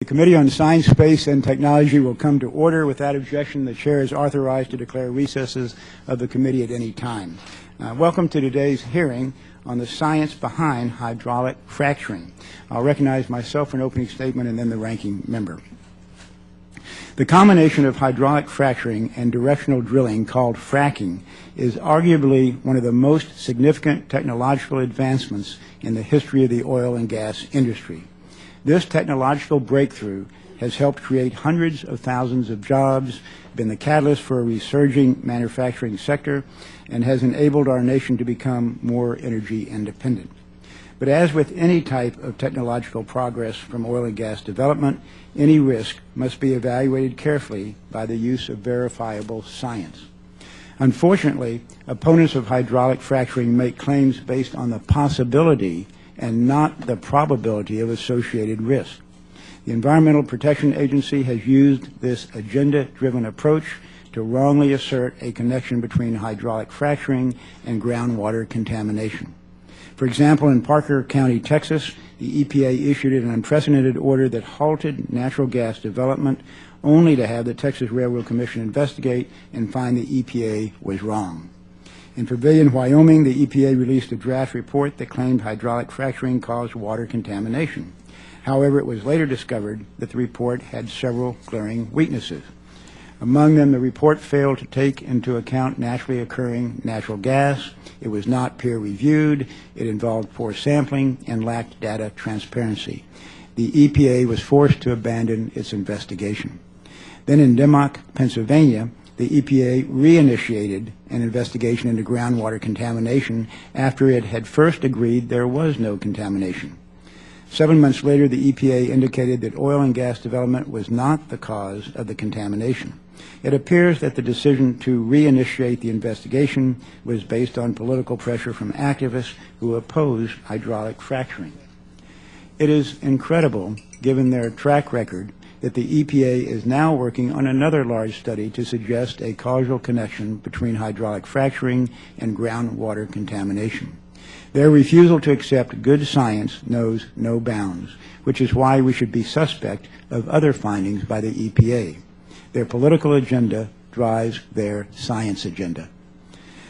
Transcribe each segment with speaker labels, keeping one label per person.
Speaker 1: The Committee on Science, Space, and Technology will come to order. Without objection, the Chair is authorized to declare recesses of the committee at any time. Welcome to today's hearing on the science behind hydraulic fracturing. I'll recognize myself for an opening statement and then the ranking member. The combination of hydraulic fracturing and directional drilling, called fracking, is arguably one of the most significant technological advancements in the history of the oil and gas industry. This technological breakthrough has helped create hundreds of thousands of jobs, been the catalyst for a resurging manufacturing sector, and has enabled our nation to become more energy independent. But as with any type of technological progress from oil and gas development, any risk must be evaluated carefully by the use of verifiable science. Unfortunately, opponents of hydraulic fracturing make claims based on the possibility and not the probability of associated risk. The Environmental Protection Agency has used this agenda-driven approach to wrongly assert a connection between hydraulic fracturing and groundwater contamination. For example, in Parker County, Texas, the EPA issued an unprecedented order that halted natural gas development, only to have the Texas Railroad Commission investigate and find the EPA was wrong. In Pavilion, Wyoming, the EPA released a draft report that claimed hydraulic fracturing caused water contamination. However, it was later discovered that the report had several glaring weaknesses. Among them, the report failed to take into account naturally occurring natural gas. It was not peer-reviewed. It involved poor sampling and lacked data transparency. The EPA was forced to abandon its investigation. Then in Dimock, Pennsylvania, the EPA reinitiated an investigation into groundwater contamination after it had first agreed there was no contamination. 7 months later, the EPA indicated that oil and gas development was not the cause of the contamination. It appears that the decision to reinitiate the investigation was based on political pressure from activists who oppose hydraulic fracturing. It is incredible, given their track record, that the EPA is now working on another large study to suggest a causal connection between hydraulic fracturing and groundwater contamination. Their refusal to accept good science knows no bounds, which is why we should be suspect of other findings by the EPA. Their political agenda drives their science agenda.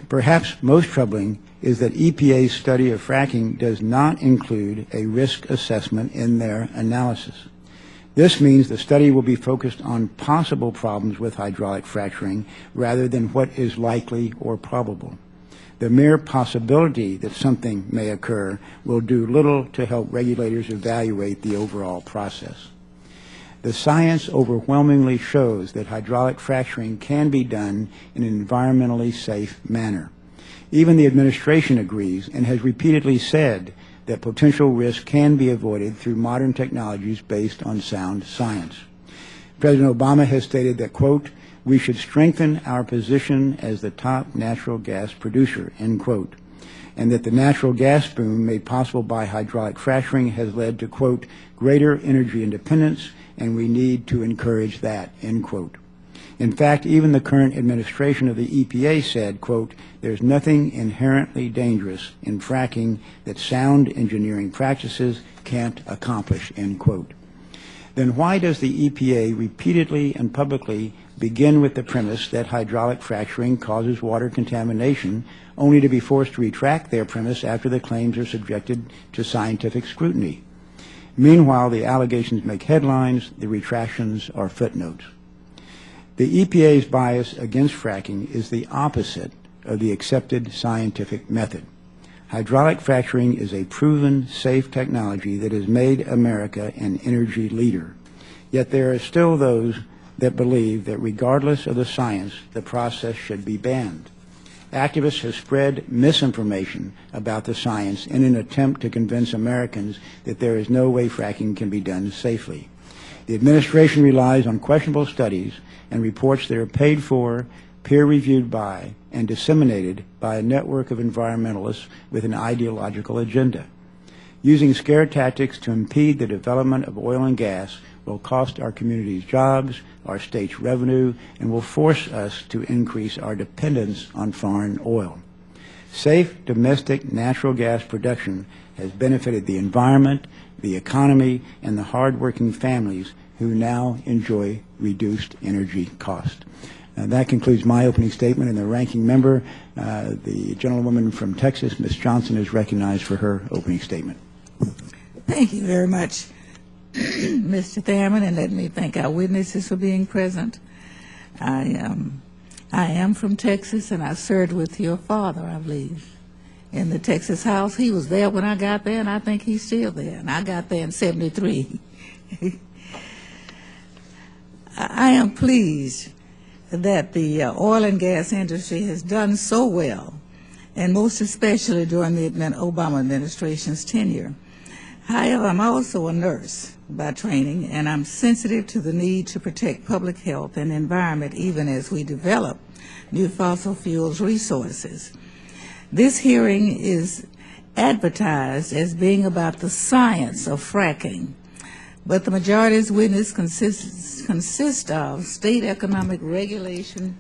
Speaker 1: Perhaps most troubling is that EPA's study of fracking does not include a risk assessment in their analysis. This means the study will be focused on possible problems with hydraulic fracturing rather than what is likely or probable. The mere possibility that something may occur will do little to help regulators evaluate the overall process. The science overwhelmingly shows that hydraulic fracturing can be done in an environmentally safe manner. Even the administration agrees and has repeatedly said that potential risk can be avoided through modern technologies based on sound science. President Obama has stated that, quote, "We should strengthen our position as the top natural gas producer," end quote, and that the natural gas boom made possible by hydraulic fracturing has led to, quote, "greater energy independence, and we need to encourage that," end quote. In fact, even the current administration of the EPA said, quote, "There's nothing inherently dangerous in fracking that sound engineering practices can't accomplish," end quote. Then why does the EPA repeatedly and publicly begin with the premise that hydraulic fracturing causes water contamination, only to be forced to retract their premise after the claims are subjected to scientific scrutiny? Meanwhile, the allegations make headlines, the retractions are footnotes. The EPA's bias against fracking is the opposite of the accepted scientific method. Hydraulic fracturing is a proven, safe technology that has made America an energy leader. Yet there are still those that believe that regardless of the science, the process should be banned. Activists have spread misinformation about the science in an attempt to convince Americans that there is no way fracking can be done safely. The administration relies on questionable studies and reports that are paid for, peer-reviewed by, and disseminated by a network of environmentalists with an ideological agenda. Using scare tactics to impede the development of oil and gas will cost our communities jobs, our state's revenue, and will force us to increase our dependence on foreign oil. Safe domestic natural gas production has benefited the environment, the economy, and the hard-working families who now enjoy reduced energy cost. That concludes my opening statement, and the ranking member, the gentlewoman from Texas, Ms. Johnson, is recognized for her opening statement.
Speaker 2: Thank you very much, Mr. Thurman, and let me thank our witnesses for being present. I am from Texas, and I served with your father, I believe, in the Texas House. He was there when I got there, and I think he's still there, and I got there in '73. I am pleased that the oil and gas industry has done so well, and most especially during the Obama administration's tenure. However, I'm also a nurse by training, and I'm sensitive to the need to protect public health and environment even as we develop new fossil fuels resources. This hearing is advertised as being about the science of fracking, but the majority's witness consists of state economic regulation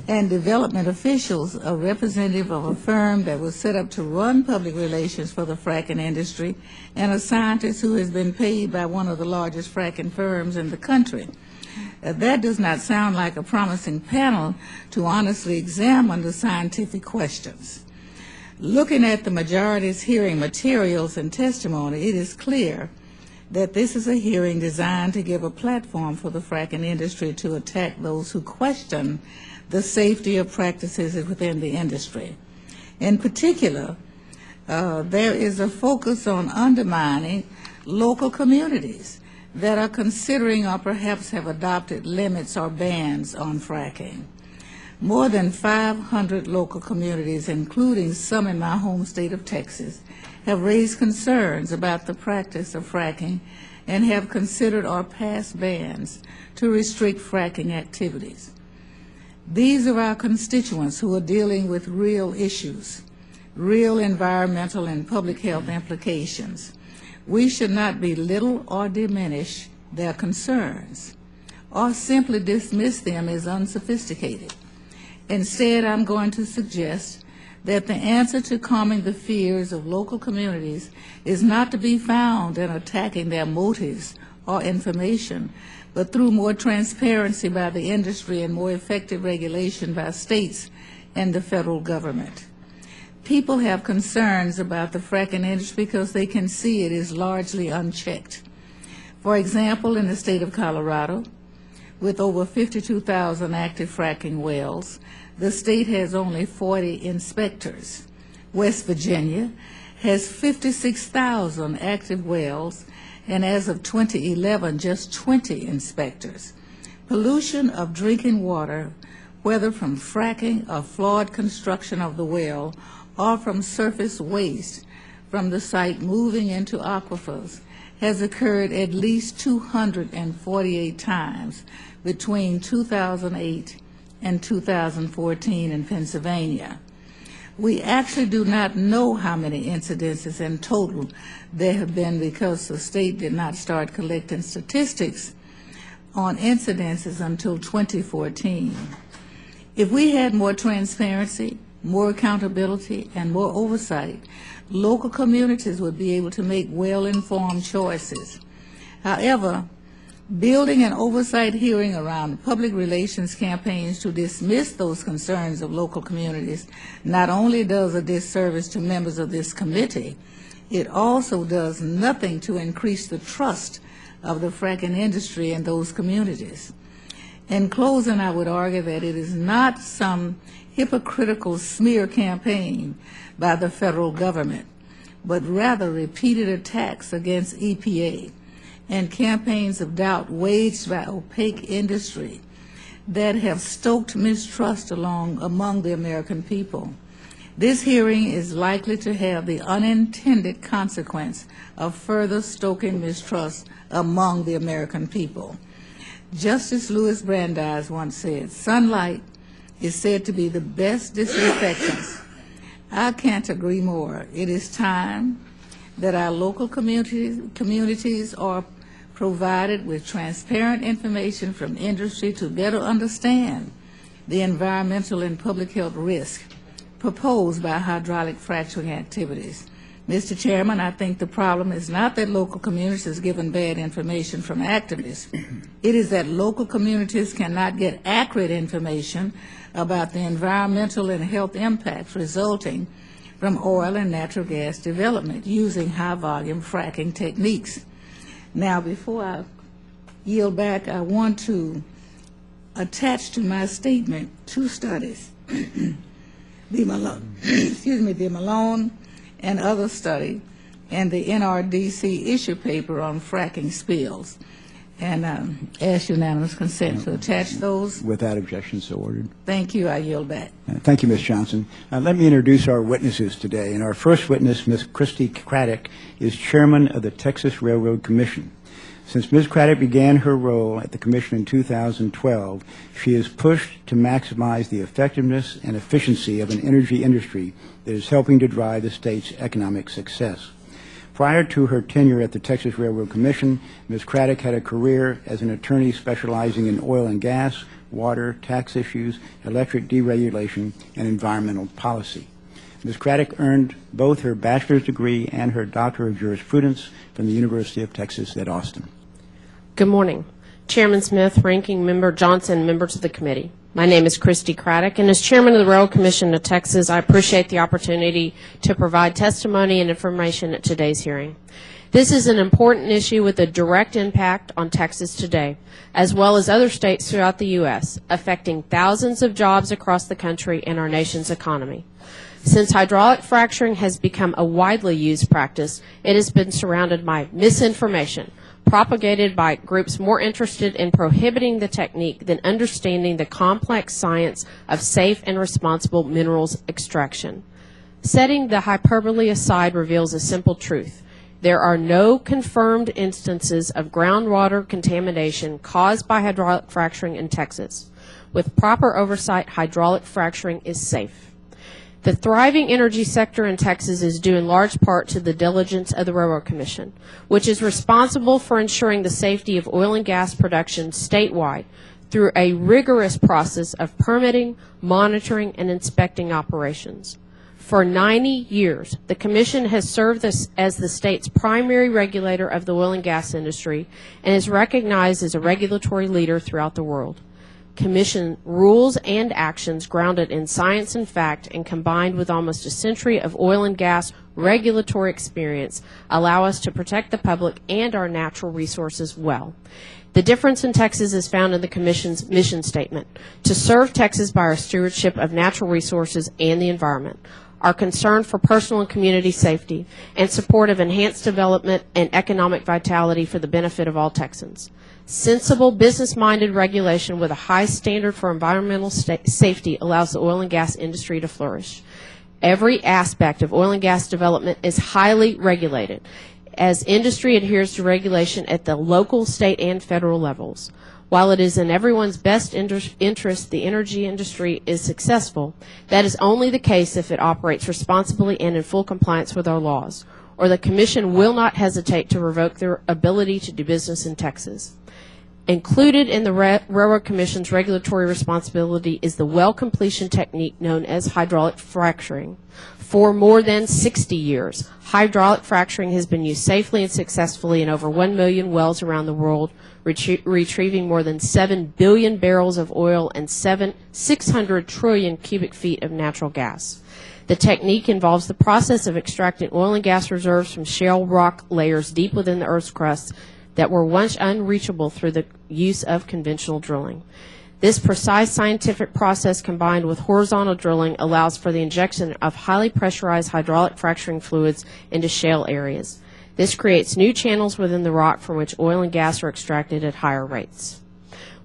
Speaker 2: and development officials, a representative of a firm that was set up to run public relations for the fracking industry, and a scientist who has been paid by one of the largest fracking firms in the country. That does not sound like a promising panel to honestly examine the scientific questions. Looking at the majority's hearing materials and testimony, it is clear that this is a hearing designed to give a platform for the fracking industry to attack those who question the safety of practices within the industry. In particular, there is a focus on undermining local communities that are considering or perhaps have adopted limits or bans on fracking. More than 500 local communities, including some in my home state of Texas, have raised concerns about the practice of fracking and have considered or passed bans to restrict fracking activities. These are our constituents who are dealing with real issues, real environmental and public health implications. We should not belittle or diminish their concerns or simply dismiss them as unsophisticated. Instead, I'm going to suggest that the answer to calming the fears of local communities is not to be found in attacking their motives or information, but through more transparency by the industry and more effective regulation by states and the federal government. People have concerns about the fracking industry because they can see it is largely unchecked. For example, in the state of Colorado, with over 52,000 active fracking wells, the state has only 40 inspectors. West Virginia has 56,000 active wells, and as of 2011, just 20 inspectors. Pollution of drinking water, whether from fracking or flawed construction of the well, or from surface waste from the site moving into aquifers, has occurred at least 248 times between 2008 and 2014 in Pennsylvania. We actually do not know how many incidences in total there have been because the state did not start collecting statistics on incidences until 2014. If we had more transparency, more accountability, and more oversight, local communities would be able to make well-informed choices. However, building an oversight hearing around public relations campaigns to dismiss those concerns of local communities not only does a disservice to members of this committee, it also does nothing to increase the trust of the fracking industry in those communities. In closing, I would argue that it is not some hypocritical smear campaign by the federal government, but rather repeated attacks against EPA and campaigns of doubt waged by opaque industry that have stoked mistrust among the American people. This hearing is likely to have the unintended consequence of further stoking mistrust among the American people. Justice Louis Brandeis once said, "Sunlight is said to be the best disinfectant." I can't agree more. It is time that our local communities are provided with transparent information from industry to better understand the environmental and public health risk proposed by hydraulic fracturing activities. Mr. Chairman, I think the problem is not that local communities given bad information from activists. It is that local communities cannot get accurate information about the environmental and health impacts resulting from oil and natural gas development using high-volume fracking techniques. Now, before I yield back, I want to attach to my statement two studies. The Malone and other study, and the NRDC issue paper on fracking spills. And ask unanimous consent to attach those.
Speaker 1: Without objection, so ordered.
Speaker 2: Thank you. I yield back.
Speaker 1: Thank you, Ms. Johnson. Let me introduce our witnesses today. And our first witness, Ms. Christy Craddock, is chairman of the Texas Railroad Commission. Since Ms. Craddock began her role at the Commission in 2012, she has pushed to maximize the effectiveness and efficiency of an energy industry that is helping to drive the state's economic success. Prior to her tenure at the Texas Railroad Commission, Ms. Craddock had a career as an attorney specializing in oil and gas, water, tax issues, electric deregulation, and environmental policy. Ms. Craddock earned both her bachelor's degree and her doctorate of jurisprudence from the University of Texas at Austin.
Speaker 3: Good morning. Chairman Smith, Ranking Member Johnson, members of the committee. My name is Christy Craddock, and as Chairman of the Railroad Commission of Texas, I appreciate the opportunity to provide testimony and information at today's hearing. This is an important issue with a direct impact on Texas today, as well as other states throughout the U.S., affecting thousands of jobs across the country and our nation's economy. Since hydraulic fracturing has become a widely used practice, it has been surrounded by misinformation, propagated by groups more interested in prohibiting the technique than understanding the complex science of safe and responsible minerals extraction. Setting the hyperbole aside reveals a simple truth. There are no confirmed instances of groundwater contamination caused by hydraulic fracturing in Texas. With proper oversight, hydraulic fracturing is safe. The thriving energy sector in Texas is due in large part to the diligence of the Railroad Commission, which is responsible for ensuring the safety of oil and gas production statewide through a rigorous process of permitting, monitoring, and inspecting operations. For 90 years, the Commission has served as the state's primary regulator of the oil and gas industry and is recognized as a regulatory leader throughout the world. Commission rules and actions grounded in science and fact and combined with almost a century of oil and gas regulatory experience allow us to protect the public and our natural resources well. The difference in Texas is found in the Commission's mission statement: to serve Texas by our stewardship of natural resources and the environment, our concern for personal and community safety, and support of enhanced development and economic vitality for the benefit of all Texans. Sensible, business-minded regulation with a high standard for environmental safety allows the oil and gas industry to flourish. Every aspect of oil and gas development is highly regulated, as industry adheres to regulation at the local, state, and federal levels. While it is in everyone's best interest the energy industry is successful, that is only the case if it operates responsibly and in full compliance with our laws, or the Commission will not hesitate to revoke their ability to do business in Texas. Included in the Railroad Commission's regulatory responsibility is the well completion technique known as hydraulic fracturing. For more than 60 years, hydraulic fracturing has been used safely and successfully in over 1 million wells around the world, retrieving more than 7 billion barrels of oil and 600 trillion cubic feet of natural gas. The technique involves the process of extracting oil and gas reserves from shale rock layers deep within the Earth's crust that were once unreachable through the use of conventional drilling. This precise scientific process combined with horizontal drilling allows for the injection of highly pressurized hydraulic fracturing fluids into shale areas. This creates new channels within the rock from which oil and gas are extracted at higher rates.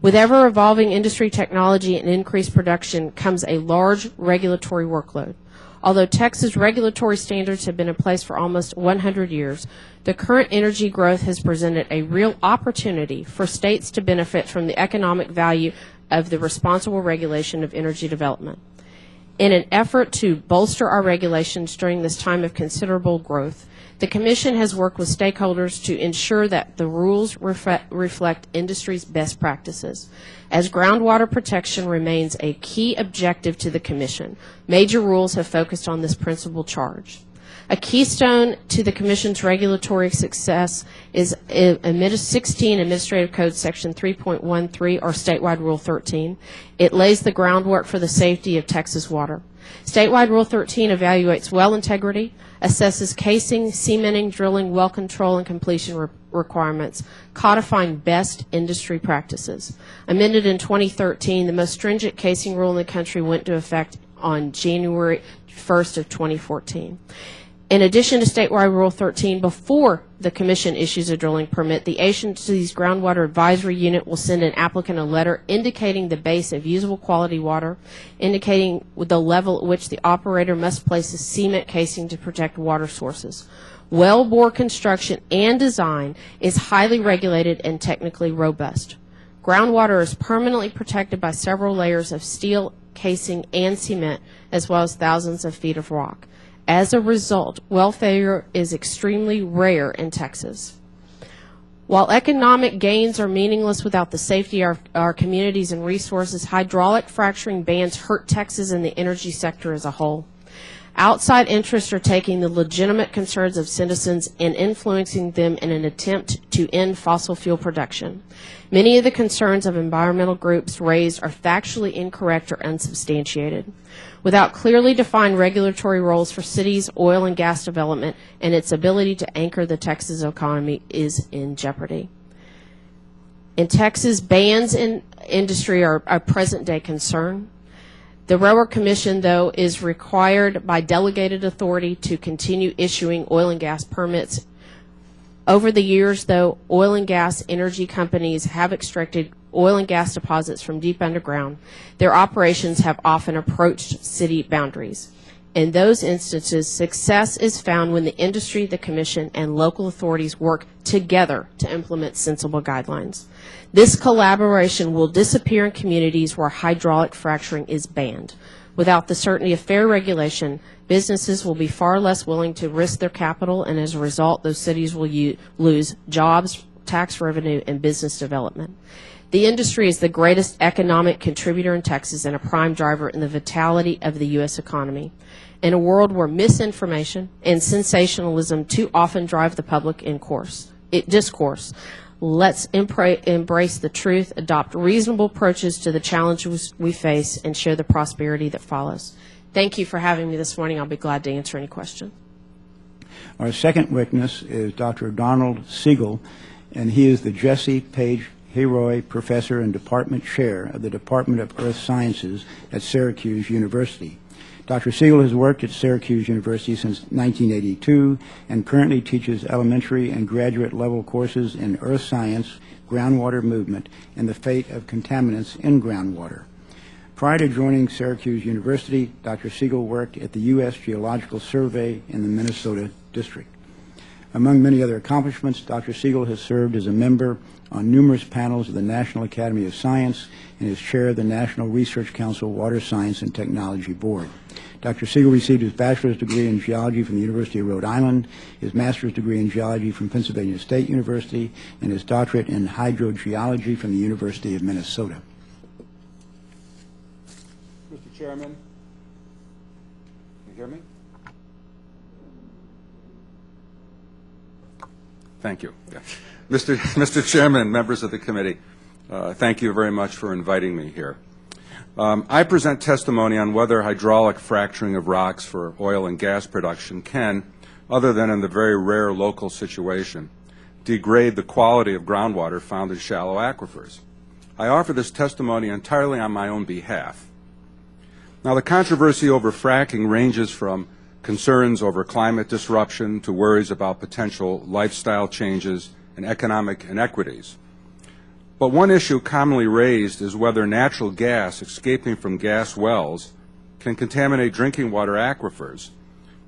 Speaker 3: With ever-evolving industry technology and increased production comes a large regulatory workload. Although Texas regulatory standards have been in place for almost 100 years, the current energy growth has presented a real opportunity for states to benefit from the economic value of the responsible regulation of energy development. In an effort to bolster our regulations during this time of considerable growth, the Commission has worked with stakeholders to ensure that the rules reflect industry's best practices. As groundwater protection remains a key objective to the Commission, major rules have focused on this principal charge. A keystone to the Commission's regulatory success is 16 Administrative Code Section 3.13, or Statewide Rule 13. It lays the groundwork for the safety of Texas water. Statewide Rule 13 evaluates well integrity, assesses casing, cementing, drilling, well control, and completion requirements, codifying best industry practices. Amended in 2013, the most stringent casing rule in the country went into effect on January 1st of 2014. In addition to Statewide Rule 13, before the Commission issues a drilling permit, the agency's Groundwater Advisory Unit will send an applicant a letter indicating the base of usable quality water, indicating the level at which the operator must place a cement casing to protect water sources. Well bore construction and design is highly regulated and technically robust. Groundwater is permanently protected by several layers of steel, casing, and cement, as well as thousands of feet of rock. As a result, well failure is extremely rare in Texas. While economic gains are meaningless without the safety of our communities and resources, hydraulic fracturing bans hurt Texas and the energy sector as a whole. Outside interests are taking the legitimate concerns of citizens and influencing them in an attempt to end fossil fuel production. Many of the concerns of environmental groups raised are factually incorrect or unsubstantiated. Without clearly defined regulatory roles for cities, oil and gas development, and its ability to anchor the Texas economy is in jeopardy. In Texas, bans in industry are a present-day concern. The Railroad Commission, though, is required by delegated authority to continue issuing oil and gas permits. Over the years, though, oil and gas energy companies have extracted oil and gas deposits from deep underground. Their operations have often approached city boundaries. In those instances, success is found when the industry, the Commission, and local authorities work together to implement sensible guidelines. This collaboration will disappear in communities where hydraulic fracturing is banned. Without the certainty of fair regulation, businesses will be far less willing to risk their capital, and as a result, those cities will lose jobs, tax revenue, and business development. The industry is the greatest economic contributor in Texas and a prime driver in the vitality of the U.S. economy. In a world where misinformation and sensationalism too often drive the public discourse, let's embrace the truth, adopt reasonable approaches to the challenges we face, and share the prosperity that follows. Thank you for having me this morning. I'll be glad to answer any questions.
Speaker 1: Our second witness is Dr. Donald Segal, and he is the Jesse Page Heroy Professor and Department Chair of the Department of Earth Sciences at Syracuse University. Dr. Segal has worked at Syracuse University since 1982 and currently teaches elementary and graduate level courses in earth science, groundwater movement, and the fate of contaminants in groundwater. Prior to joining Syracuse University, Dr. Segal worked at the U.S. Geological Survey in the Minnesota District. Among many other accomplishments, Dr. Segal has served as a member on numerous panels of the National Academy of Science and is chair of the National Research Council Water Science and Technology Board. Dr. Segal received his bachelor's degree in geology from the University of Rhode Island, his master's degree in geology from Pennsylvania State University, and his doctorate in hydrogeology from the University of Minnesota.
Speaker 4: Mr. Chairman, can you hear me? Thank you. Yeah. Mr. Chairman, members of the committee, thank you very much for inviting me here. I present testimony on whether hydraulic fracturing of rocks for oil and gas production can, other than in the very rare local situation, degrade the quality of groundwater found in shallow aquifers. I offer this testimony entirely on my own behalf. Now, the controversy over fracking ranges from concerns over climate disruption to worries about potential lifestyle changes and economic inequities. But one issue commonly raised is whether natural gas escaping from gas wells can contaminate drinking water aquifers,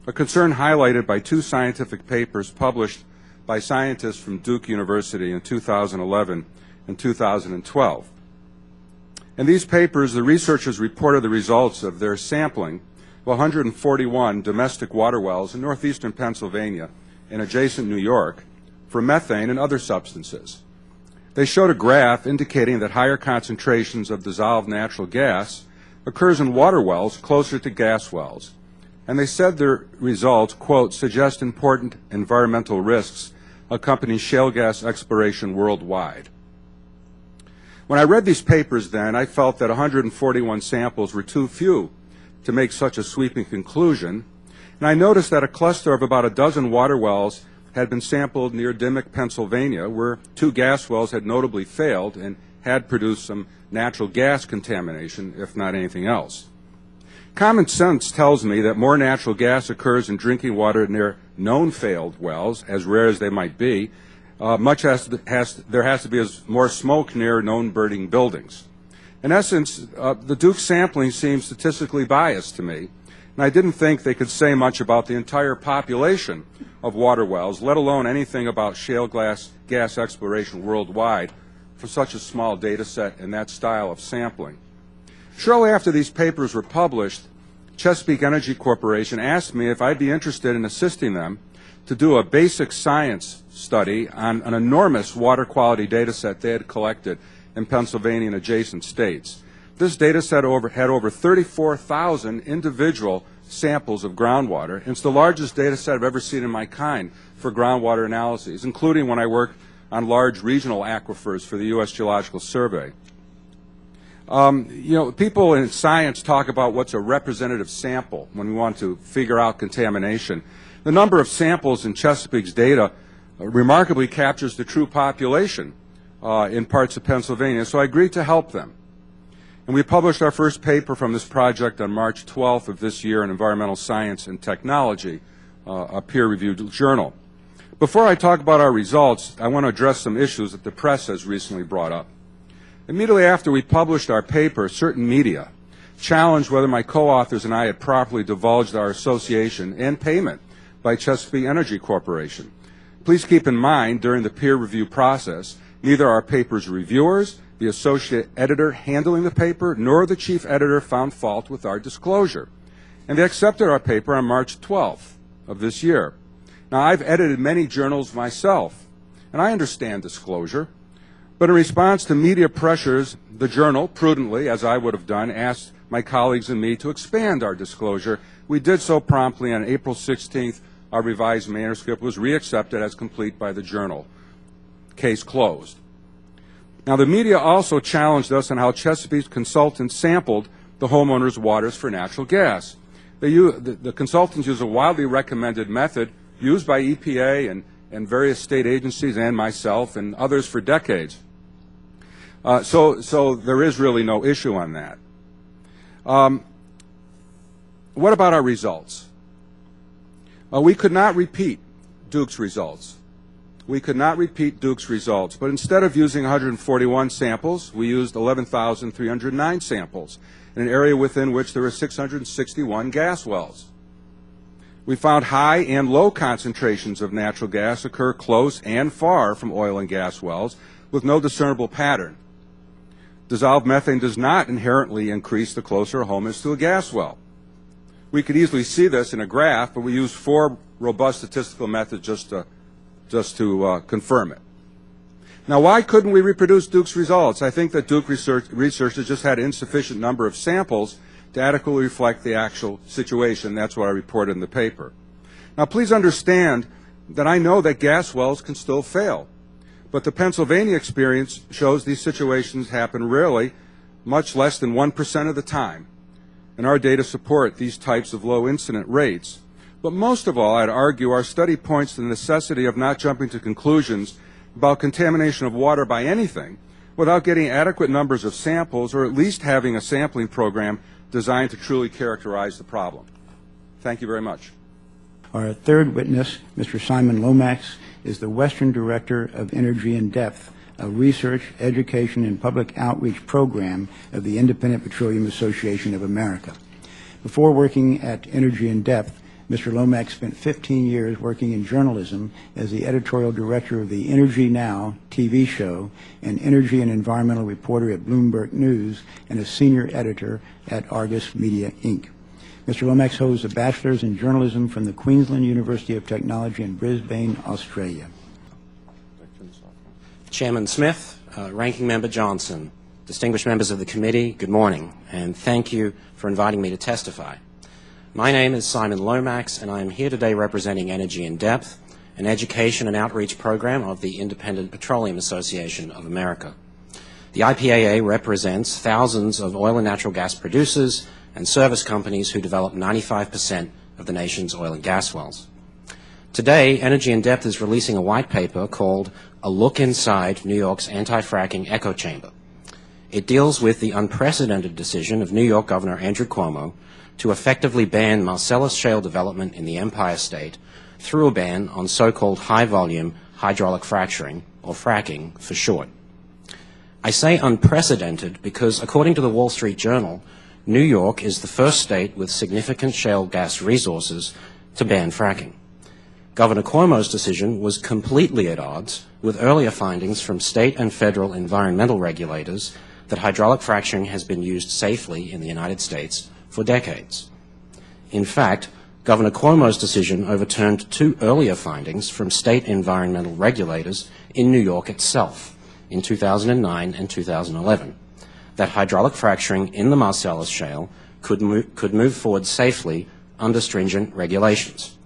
Speaker 4: a concern highlighted by two scientific papers published by scientists from Duke University in 2011 and 2012. In these papers, the researchers reported the results of their sampling of 141 domestic water wells in northeastern Pennsylvania and adjacent New York for methane and other substances. They showed a graph indicating that higher concentrations of dissolved natural gas occurs in water wells closer to gas wells, and they said their results, quote, suggest important environmental risks accompanying shale gas exploration worldwide. When I read these papers then, I felt that 141 samples were too few to make such a sweeping conclusion, and I noticed that a cluster of about a dozen water wells had been sampled near Dimock, Pennsylvania, where 2 gas wells had notably failed and had produced some natural gas contamination, if not anything else. Common sense tells me that more natural gas occurs in drinking water near known failed wells, as rare as they might be, there has to be more smoke near known burning buildings. In essence, the Duke sampling seems statistically biased to me, and I didn't think they could say much about the entire population of water wells, let alone anything about shale gas exploration worldwide for such a small data set and that style of sampling. Shortly after these papers were published, Chesapeake Energy Corporation asked me if I'd be interested in assisting them to do a basic science study on an enormous water quality data set they had collected in Pennsylvania and adjacent states. This data set had over 34,000 individual samples of groundwater, and it's the largest data set I've ever seen in my kind for groundwater analyses, including when I worked on large regional aquifers for the U.S. Geological Survey. People in science talk about what's a representative sample when we want to figure out contamination. The number of samples in Chesapeake's data remarkably captures the true population in parts of Pennsylvania, so I agreed to help them. And we published our first paper from this project on March 12th of this year in Environmental Science and Technology, a peer-reviewed journal. Before I talk about our results, I want to address some issues that the press has recently brought up. Immediately after we published our paper, certain media challenged whether my co-authors and I had properly divulged our association and payment by Chesapeake Energy Corporation. Please keep in mind, during the peer review process, neither our paper's reviewers, the associate editor handling the paper, nor the chief editor found fault with our disclosure. And they accepted our paper on March 12th of this year. Now, I've edited many journals myself, and I understand disclosure. But in response to media pressures, the journal, prudently, as I would have done, asked my colleagues and me to expand our disclosure. We did so promptly. On April 16th, our revised manuscript was reaccepted as complete by the journal. Case closed. Now, the media also challenged us on how Chesapeake's consultants sampled the homeowners' waters for natural gas. The consultants use a widely recommended method used by EPA and various state agencies and myself and others for decades. So there is really no issue on that. What about our results? We could not repeat Duke's results. We could not repeat Duke's results, but instead of using 141 samples, we used 11,309 samples in an area within which there were 661 gas wells. We found high and low concentrations of natural gas occur close and far from oil and gas wells with no discernible pattern. Dissolved methane does not inherently increase the closer a home is to a gas well. We could easily see this in a graph, but we used 4 robust statistical methods just to confirm it. Now, why couldn't we reproduce Duke's results? I think that Duke researchers just had insufficient number of samples to adequately reflect the actual situation. That's what I reported in the paper. Now, please understand that I know that gas wells can still fail, but the Pennsylvania experience shows these situations happen rarely, much less than 1% of the time, and our data support these types of low incident rates. But most of all, I'd argue our study points to the necessity of not jumping to conclusions about contamination of water by anything without getting adequate numbers of samples, or at least having a sampling program designed to truly characterize the problem. Thank you very much.
Speaker 1: Our third witness, Mr. Simon Lomax, is the Western Director of Energy in Depth, a research, education, and public outreach program of the Independent Petroleum Association of America. Before working at Energy in Depth, Mr. Lomax spent 15 years working in journalism as the editorial director of the Energy Now TV show, an energy and environmental reporter at Bloomberg News, and a senior editor at Argus Media, Inc. Mr. Lomax holds a bachelor's in journalism from the Queensland University of Technology in Brisbane, Australia.
Speaker 5: Chairman Smith, Ranking Member Johnson, distinguished members of the committee, good morning, and thank you for inviting me to testify. My name is Simon Lomax, and I am here today representing Energy in Depth, an education and outreach program of the Independent Petroleum Association of America. The IPAA represents thousands of oil and natural gas producers and service companies who develop 95% of the nation's oil and gas wells. Today, Energy in Depth is releasing a white paper called A Look Inside New York's Anti-Fracking Echo Chamber. It deals with the unprecedented decision of New York Governor Andrew Cuomo to effectively ban Marcellus shale development in the Empire State through a ban on so-called high-volume hydraulic fracturing, or fracking for short. I say unprecedented because, according to the Wall Street Journal, New York is the first state with significant shale gas resources to ban fracking. Governor Cuomo's decision was completely at odds with earlier findings from state and federal environmental regulators that hydraulic fracturing has been used safely in the United States for decades. In fact, Governor Cuomo's decision overturned two earlier findings from state environmental regulators in New York itself in 2009 and 2011, that hydraulic fracturing in the Marcellus shale could move forward safely under stringent regulations.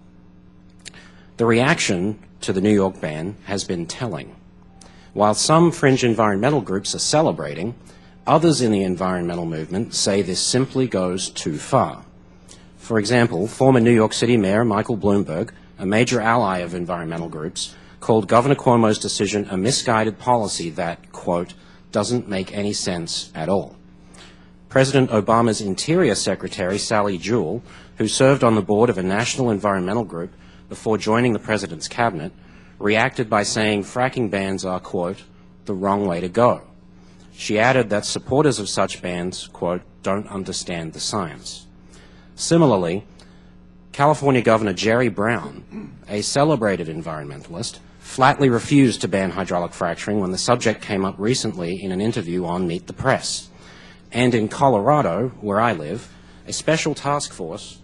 Speaker 5: The reaction to the New York ban has been telling. While some fringe environmental groups are celebrating, others in the environmental movement say this simply goes too far. For example, former New York City Mayor Michael Bloomberg, a major ally of environmental groups, called Governor Cuomo's decision a misguided policy that, quote, doesn't make any sense at all. President Obama's Interior Secretary, Sally Jewell, who served on the board of a national environmental group before joining the president's cabinet, reacted by saying fracking bans are, quote, the wrong way to go. She added that supporters of such bans, quote, don't understand the science. Similarly, California Governor Jerry Brown, a celebrated environmentalist, flatly refused to ban hydraulic fracturing when the subject came up recently in an interview on Meet the Press. And in Colorado, where I live, a special task force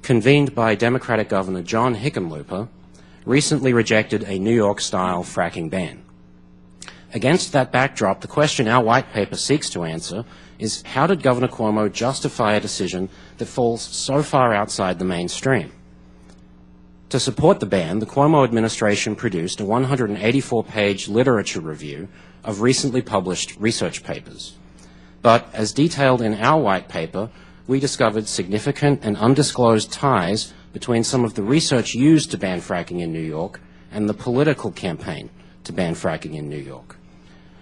Speaker 5: convened by Democratic Governor John Hickenlooper recently rejected a New York-style fracking ban. Against that backdrop, the question our white paper seeks to answer is, how did Governor Cuomo justify a decision that falls so far outside the mainstream? To support the ban, the Cuomo administration produced a 184-page literature review of recently published research papers. But, as detailed in our white paper, we discovered significant and undisclosed ties between some of the research used to ban fracking in New York and the political campaign to ban fracking in New York.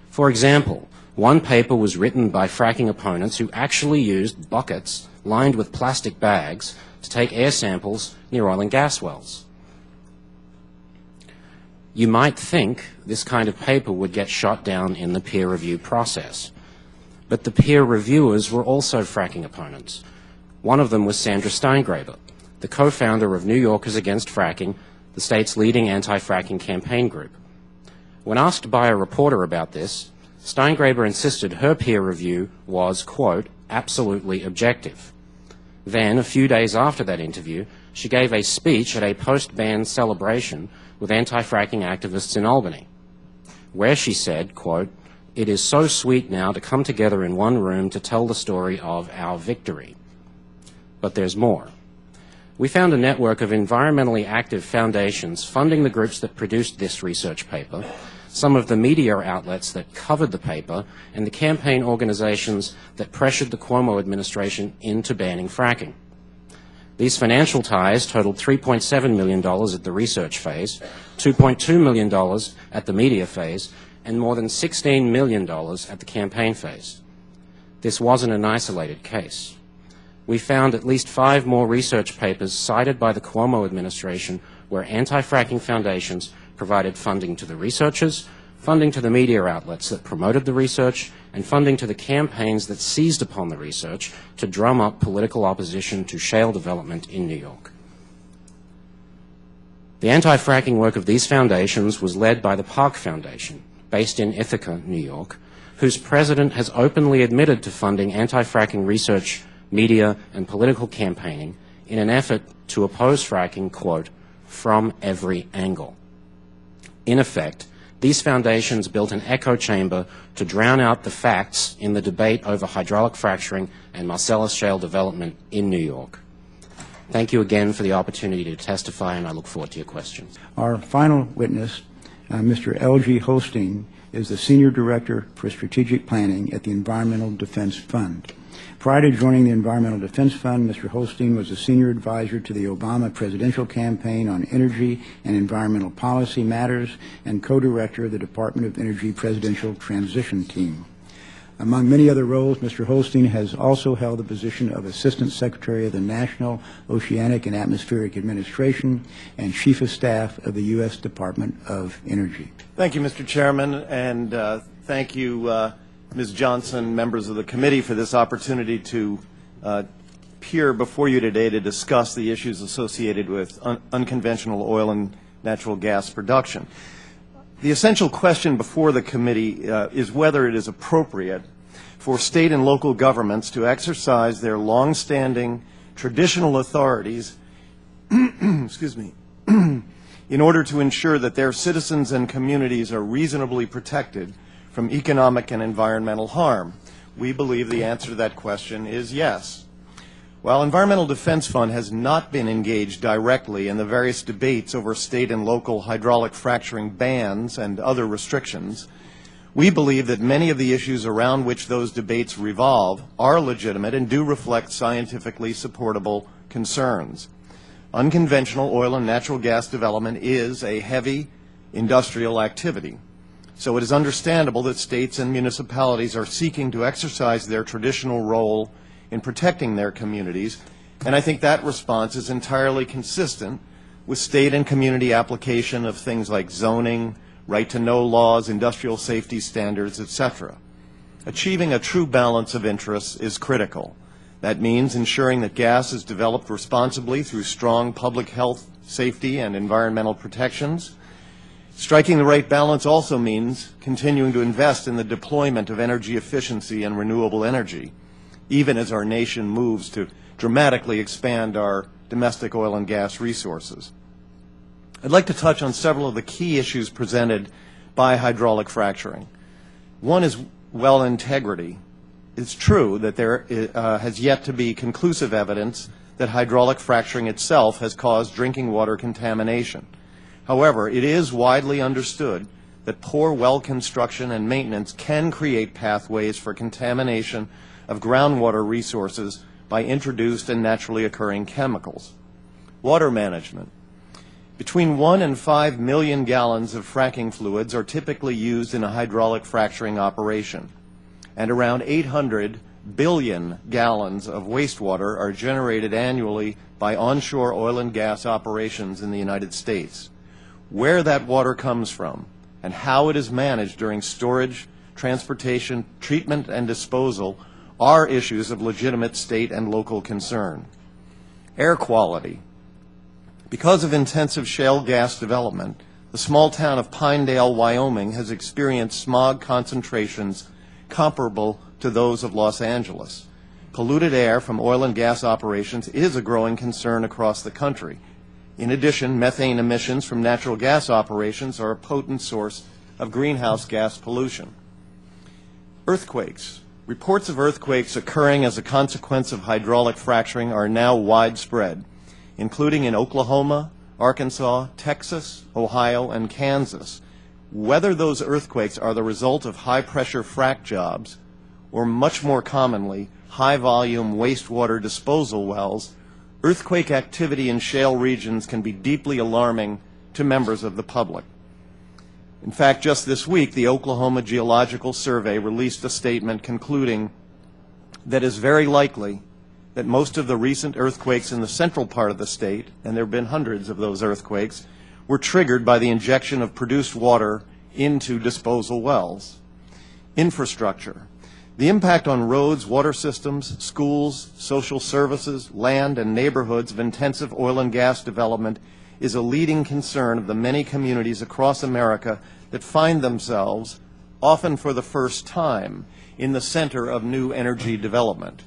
Speaker 5: For example, one paper was written by fracking opponents who actually used buckets lined with plastic bags to take air samples near oil and gas wells. You might think this kind of paper would get shot down in the peer review process. But the peer reviewers were also fracking opponents. One of them was Sandra Steingraber, the co-founder of New Yorkers Against Fracking, the state's leading anti-fracking campaign group. When asked by a reporter about this, Steingraber insisted her peer review was, quote, absolutely objective. Then, a few days after that interview, she gave a speech at a post-ban celebration with anti-fracking activists in Albany, where she said, quote, it is so sweet now to come together in one room to tell the story of our victory. But there's more. We found a network of environmentally active foundations funding the groups that produced this research paper, some of the media outlets that covered the paper, and the campaign organizations that pressured the Cuomo administration into banning fracking. These financial ties totaled $3.7 million at the research phase, $2.2 million at the media phase, and more than $16 million at the campaign phase. This wasn't an isolated case. We found at least 5 more research papers cited by the Cuomo administration where anti-fracking foundations provided funding to the researchers, funding to the media outlets that promoted the research, and funding to the campaigns that seized upon the research to drum up political opposition to shale development in New York. The anti-fracking work of these foundations was led by the Park Foundation, based in Ithaca, New York, whose president has openly admitted to funding anti-fracking research, media, and political campaigning in an effort to oppose fracking, quote, from every angle. In effect, these foundations built an echo chamber to drown out the facts in the debate over hydraulic fracturing and Marcellus shale development in New York. Thank you again for the opportunity to testify, and I look forward to your questions.
Speaker 1: Our final witness, Mr. L.G. Hosteen, is the Senior Director for Strategic Planning at the Environmental Defense Fund. Prior to joining the Environmental Defense Fund, Mr. Hosteen was a senior advisor to the Obama presidential campaign on energy and environmental policy matters and co-director of the Department of Energy Presidential Transition Team. Among many other roles, Mr. Hosteen has also held the position of Assistant Secretary of the National Oceanic and Atmospheric Administration and Chief of Staff of the U.S. Department of Energy.
Speaker 6: Thank you, Mr. Chairman, and thank you, Ms. Johnson, members of the committee, for this opportunity to appear before you today to discuss the issues associated with unconventional oil and natural gas production. The essential question before the committee is whether it is appropriate for state and local governments to exercise their long-standing traditional authorities excuse me, in order to ensure that their citizens and communities are reasonably protected from economic and environmental harm. We believe the answer to that question is yes. While Environmental Defense Fund has not been engaged directly in the various debates over state and local hydraulic fracturing bans and other restrictions, we believe that many of the issues around which those debates revolve are legitimate and do reflect scientifically supportable concerns. Unconventional oil and natural gas development is a heavy industrial activity, so it is understandable that states and municipalities are seeking to exercise their traditional role in protecting their communities, and I think that response is entirely consistent with state and community application of things like zoning, right-to-know laws, industrial safety standards, etc. Achieving a true balance of interests is critical. That means ensuring that gas is developed responsibly through strong public health, safety, and environmental protections. Striking the right balance also means continuing to invest in the deployment of energy efficiency and renewable energy, even as our nation moves to dramatically expand our domestic oil and gas resources. I'd like to touch on several of the key issues presented by hydraulic fracturing. One is well integrity. It's true that there has yet to be conclusive evidence that hydraulic fracturing itself has caused drinking water contamination. However, it is widely understood that poor well construction and maintenance can create pathways for contamination of groundwater resources by introduced and naturally occurring chemicals. Water management. Between 1 and 5 million gallons of fracking fluids are typically used in a hydraulic fracturing operation, and around 800 billion gallons of wastewater are generated annually by onshore oil and gas operations in the United States. Where that water comes from and how it is managed during storage, transportation, treatment, and disposal are issues of legitimate state and local concern. Air quality. Because of intensive shale gas development, the small town of Pinedale, Wyoming has experienced smog concentrations comparable to those of Los Angeles. Polluted air from oil and gas operations is a growing concern across the country. In addition, methane emissions from natural gas operations are a potent source of greenhouse gas pollution. Earthquakes. Reports of earthquakes occurring as a consequence of hydraulic fracturing are now widespread, including in Oklahoma, Arkansas, Texas, Ohio, and Kansas. Whether those earthquakes are the result of high-pressure frac jobs or, much more commonly, high-volume wastewater disposal wells, earthquake activity in shale regions can be deeply alarming to members of the public. In fact, just this week, the Oklahoma Geological Survey released a statement concluding that it is very likely that most of the recent earthquakes in the central part of the state, and there have been hundreds of those earthquakes, were triggered by the injection of produced water into disposal wells. Infrastructure. The impact on roads, water systems, schools, social services, land, and neighborhoods of intensive oil and gas development is a leading concern of the many communities across America that find themselves, often for the first time, in the center of new energy development.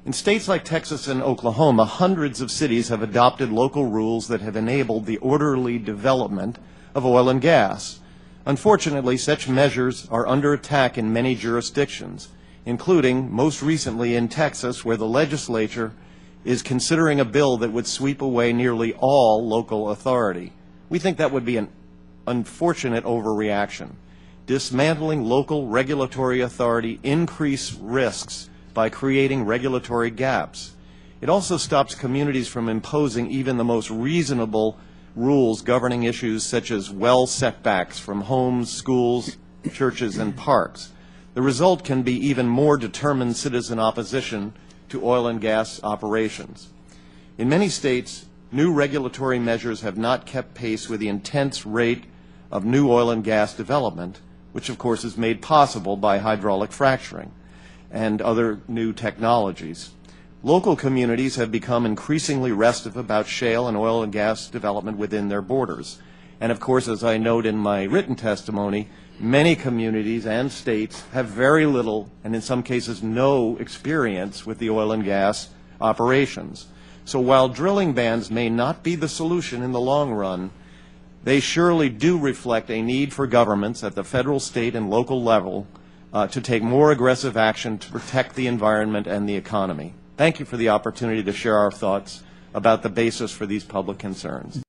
Speaker 6: In states like Texas and Oklahoma, hundreds of cities have adopted local rules that have enabled the orderly development of oil and gas. Unfortunately, such measures are under attack in many jurisdictions, including most recently in Texas, where the legislature is considering a bill that would sweep away nearly all local authority. We think that would be an unfortunate overreaction. Dismantling local regulatory authority increases risks by creating regulatory gaps. It also stops communities from imposing even the most reasonable rules governing issues such as well setbacks from homes, schools, churches, and parks. The result can be even more determined citizen opposition to oil and gas operations. In many states, new regulatory measures have not kept pace with the intense rate of new oil and gas development, which of course is made possible by hydraulic fracturing and other new technologies. Local communities have become increasingly restive about shale and oil and gas development within their borders. And of course, as I note in my written testimony, many communities and states have very little, and in some cases no, experience with the oil and gas operations. So while drilling bans may not be the solution in the long run, they surely do reflect a need for governments at the federal, state, and local level to take more aggressive action to protect the environment and the economy. Thank you for the opportunity to share our thoughts about the basis for these public concerns.